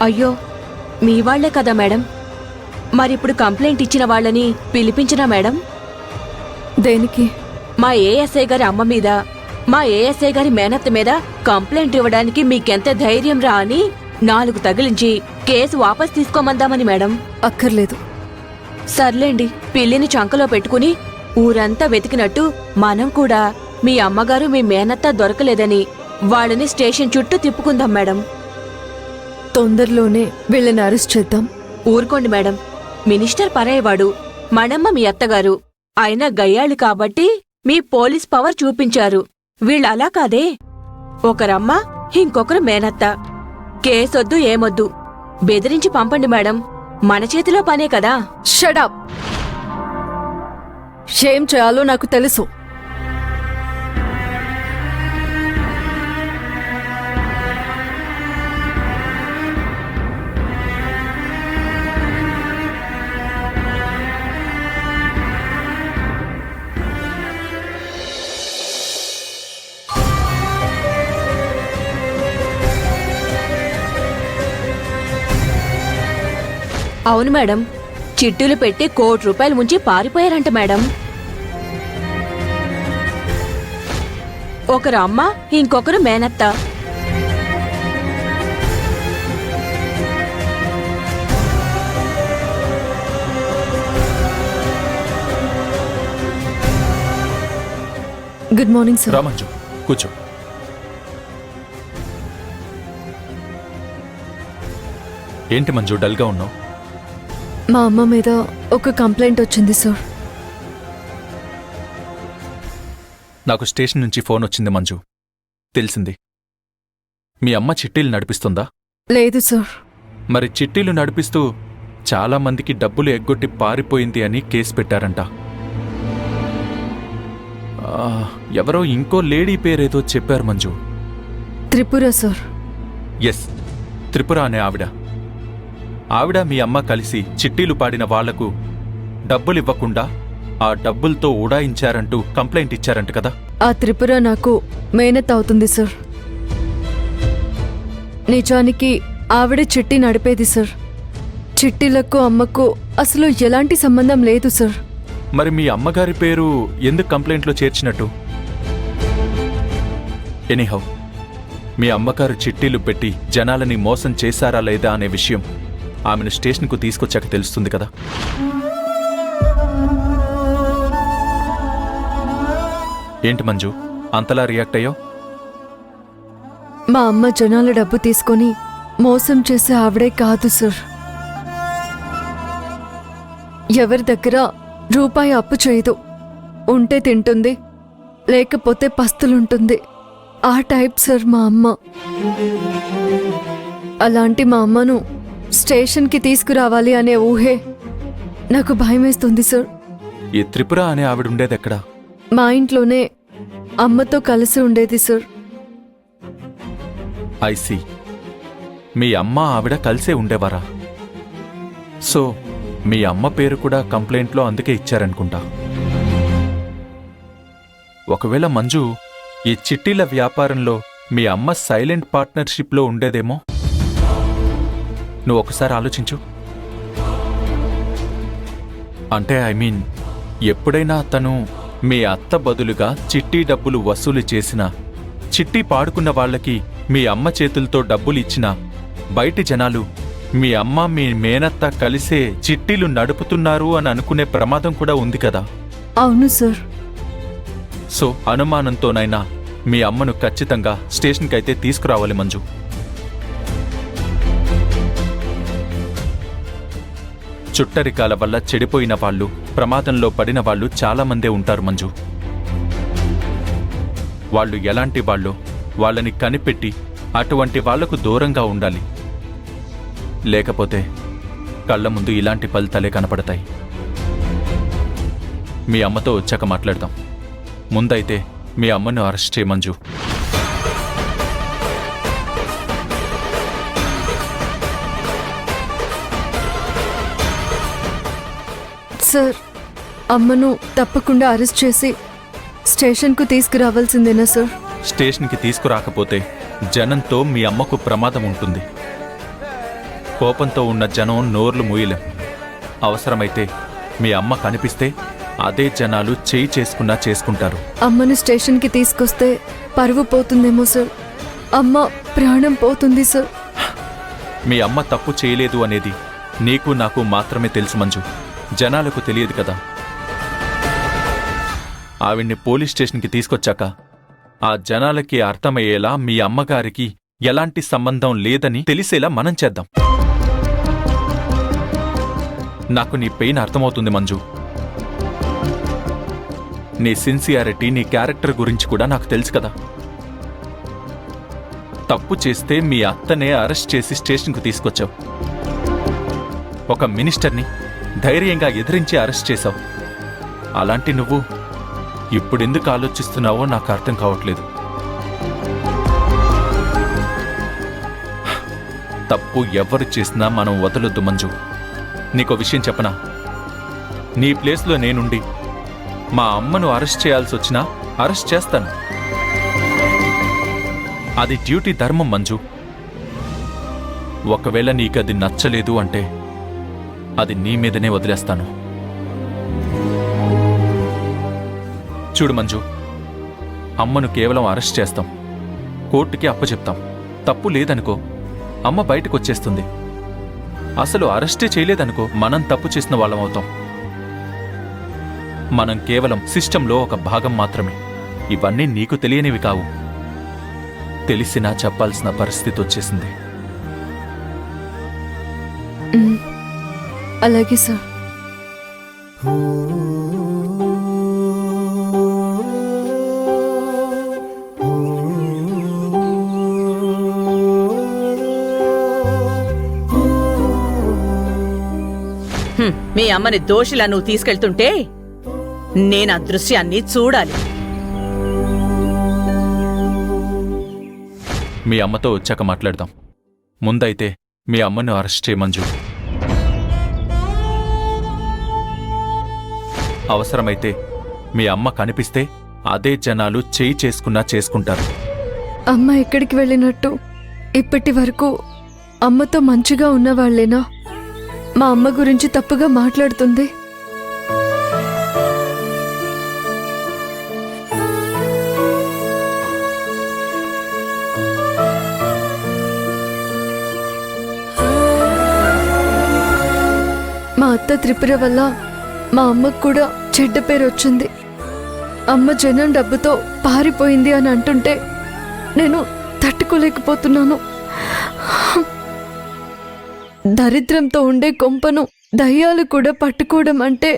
అయ్యో, మీ వాళ్లే కదా మేడం. మరిప్పుడు కంప్లైంట్ ఇచ్చిన వాళ్ళని పిలిపించినా మేడం? దేనికి? మా ఏఎస్ఐ గారి అమ్మ మీద, మా ఏఎస్ఐ గారి మేనత్త మీద కంప్లైంట్ ఇవ్వడానికి మీకెంత ధైర్యం రా అని 4 తగిలించి కేసు వాపస్ తీసుకోమందామని మేడం. అక్కర్లేదు. సర్లేండి, పిల్లిని చంకలో పెట్టుకుని ఊరంతా వెతికినట్టు మనం కూడా మీ అమ్మగారు మీ మేనత్త దొరకలేదని వాళ్ళని స్టేషన్ చుట్టూ తిప్పుకుందాం మేడం. తొందరలోనే వీళ్ళని అరెస్ట్ చేద్దాం. ఊరుకోండి మేడం, మినిస్టర్ పరాయవాడు, మనమ్మ మీ అత్తగారు. అయినా గయ్యాళ్ళు కాబట్టి మీ పోలీస్ పవర్ చూపించారు. వీళ్ళలా కాదే, ఒకరమ్మ ఇంకొకరు మేనత్త. కేసొద్దు ఏమొద్దు, బెదిరించి పంపండి మేడం, మన చేతిలో పనే కదా. Shut up. ఏం చేయాలో నాకు తెలుసు. అవును మేడం, చిట్టులు పెట్టి ₹1 కోటి ముంచి పారిపోయారంట మేడం. ఒకరు అమ్మ, ఇంకొకరు మేనత్త. Good morning sir. రామంజు, కూర్చో. ఏంటి మంజు, డల్గా ఉన్నావు? మా అమ్మ మీద ఒక కంప్లైంట్ వచ్చింది సార్. నాకు స్టేషన్ నుంచి ఫోన్ వచ్చింది మంజు. తెలిసింది. మీ అమ్మ చిట్టీలు నడిపిస్తుందా? లేదు సార్. మరి చిట్టీలు నడిపిస్తూ చాలా మందికి డబ్బులు ఎగ్గొట్టి పారిపోయింది అని కేసు పెట్టారంట. ఎవరో ఇంకో లేడీ పేరేదో చెప్పారు మంజు. త్రిపుర సార్. ఎస్, త్రిపుర అనే ఆవిడ మీ అమ్మ కలిసి చిట్టీలు పాడిన వాళ్లకు డబ్బులివ్వకుండా ఆ డబ్బులతో ఉడాయించారంటూ కంప్లైంట్ ఇచ్చారంట కదా. ఆ త్రిపుర నాకు మేనత్ అవుతుంది సార్. నిజానికి ఆవిడే చిట్టి నడిపేది సార్. చిట్టీలకు అమ్మకు అసలు ఎలాంటి సంబంధం లేదు సార్. మరి మీ అమ్మగారి పేరు ఎందుకు కంప్లైంట్లో చేర్చినట్టు? ఎనీహౌ, మీ అమ్మగారు చిట్టీలు పెట్టి జనాలని మోసం చేశారా లేదా అనే విషయం ఆమెను స్టేషన్కు తీసుకొచ్చాక తెలుస్తుంది కదా. ఏంటి మంజు, అంతలా రియాక్ట్ అయ్యో? మా అమ్మ జనాల డబ్బు తీసుకొని మోసం చేసే ఆవిడే కాదు సార్. ఎవరి దగ్గర రూపాయి అప్పు చేయదు. ఉంటే తింటుంది, లేకపోతే పస్తులుంటుంది. ఆ టైప్ సార్ మా అమ్మ. అలాంటి మా అమ్మను స్టేషన్కి తీసుకురావాలి అనే ఊహే నాకు భయమేస్తుంది సార్. ఈ త్రిపుర అనే ఆవిడుండేదెక్కడా? మా ఇంట్లోనే అమ్మతో కలిసి ఉండేది సార్. ఐసీ, మీ అమ్మ ఆవిడ కలిసే ఉండేవారా? సో మీ అమ్మ పేరు కూడా కంప్లైంట్లో అందుకే ఇచ్చారనుకుంటా. ఒకవేళ మంజు ఈ చిట్టీల వ్యాపారంలో మీ అమ్మ సైలెంట్ పార్ట్నర్షిప్లో ఉండేదేమో. నువ్వు ఒకసారి ఆలోచించు. అంటే ఎప్పుడైనా తను మీ అత్త బదులుగా చిట్టీ డబ్బులు వసూలు చేసినా, చిట్టీ పాడుకున్న వాళ్లకి మీ అమ్మ చేతులతో డబ్బులు ఇచ్చినా, బయటి జనాలు మీ అమ్మ మీ మేనత్త కలిసే చిట్టీలు నడుపుతున్నారు అని అనుకునే ప్రమాదం కూడా ఉంది కదా. అవును సార్. సో అనుమానంతోనైనా మీ అమ్మను ఖచ్చితంగా స్టేషన్కైతే తీసుకురావాలి మంజు. చుట్టరికాల వల్ల చెడిపోయిన వాళ్ళు, ప్రమాదంలో పడిన వాళ్ళు చాలామందే ఉంటారు మంజు. వాళ్ళు ఎలాంటి వాళ్ళో వాళ్ళని కనిపెట్టి అటువంటి వాళ్లకు దూరంగా ఉండాలి. లేకపోతే కళ్ల ముందు ఇలాంటి ఫలితాలే కనపడతాయి. మీ అమ్మతో వచ్చాక మాట్లాడదాం. ముందైతే మీ అమ్మను అరెస్ట్ చేయ మంజు. సార్, అమ్మను తప్పకుండా అరెస్ట్ చేసి స్టేషన్కు తీసుకురావాల్సిందేనా సార్? స్టేషన్కి తీసుకురాకపోతే జనంతో మీ అమ్మకు ప్రమాదం ఉంటుంది. కోపంతో ఉన్న జనం నోర్లు మూయలేం. అవసరమైతే మీ అమ్మ కనిపిస్తే అదే జనాలు చేయి చేసుకున్నా చేసుకుంటారు. అమ్మని స్టేషన్కి తీసుకొస్తే పరువు పోతుందేమో సార్. అమ్మ ప్రాణం పోతుంది సార్. మీ అమ్మ తప్పు చేయలేదు అనేది నీకు నాకు మాత్రమే తెలుసు మంజు, జనాలకు తెలియదు కదా. ఆవిడ్ని పోలీస్ స్టేషన్కి తీసుకొచ్చాక ఆ జనాలకి అర్థమయ్యేలా మీ అమ్మగారికి ఎలాంటి సంబంధం లేదని తెలిసేలా మనం చేద్దాం. నాకు నీ పెయిన్ అర్థమవుతుంది మంజు. నీ సిన్సియారిటీ, నీ క్యారెక్టర్ గురించి కూడా నాకు తెలుసు కదా. తప్పు చేస్తే మీ అత్తనే అరెస్ట్ చేసి స్టేషన్కు తీసుకొచ్చావు. ఒక మినిస్టర్ని ధైర్యంగా ఎదిరించి అరెస్ట్ చేశావు. అలాంటి నువ్వు ఇప్పుడెందుకు ఆలోచిస్తున్నావో నాకు అర్థం కావట్లేదు. తప్పు ఎవరు చేసినా మనం వదలొద్దు మంజు. నీకో విషయం చెప్పనా? నీ ప్లేస్లో నేనుండి మా అమ్మను అరెస్ట్ చేయాల్సి వచ్చినా అరెస్ట్ చేస్తాను. అది డ్యూటీ ధర్మం మంజు. ఒకవేళ నీకది నచ్చలేదు అంటే అది నీ మీదనే వదిలేస్తాను. చూడు మంజు, అమ్మను కేవలం అరెస్ట్ చేస్తాం, కోర్టుకి అప్పచెప్తాం. తప్పు లేదనుకో అమ్మ బయటకొచ్చేస్తుంది. అసలు అరెస్టే చేయలేదనుకో మనం తప్పు చేసిన వాళ్ళమవుతాం. మనం కేవలం సిస్టంలో ఒక భాగం మాత్రమే. ఇవన్నీ నీకు తెలియనివి కావు. తెలిసినా చెప్పాల్సిన పరిస్థితి వచ్చేసింది. అలాగే సార్. మీ అమ్మని దోషిలా నువ్వు తీసుకెళ్తుంటే నేను ఆ దృశ్యాన్ని చూడాలి. మీ అమ్మతో వచ్చాక మాట్లాడదాం. ముందైతే మీ అమ్మను అరెస్ట్ చేయమంజు. అవసరమైతే మీ అమ్మ కనిపిస్తే అదే జనాలు చేయి చేసుకున్నా చేసుకుంటారు. అమ్మ ఎక్కడికి వెళ్ళినట్టు? ఇప్పటి వరకు అమ్మతో మంచిగా ఉన్నవాళ్లేనా? మా అమ్మ గురించి తప్పుగా మాట్లాడుతుంది. మా అత్త త్రిపుర వల్ల మా అమ్మకు కూడా చెడ్డ పేరు వచ్చింది. అమ్మ జనం డబ్బుతో పారిపోయింది అని అంటుంటే నేను తట్టుకోలేకపోతున్నాను. దరిద్రంతో ఉండే కొంపను దయ్యాలు కూడా పట్టుకోవడం అంటే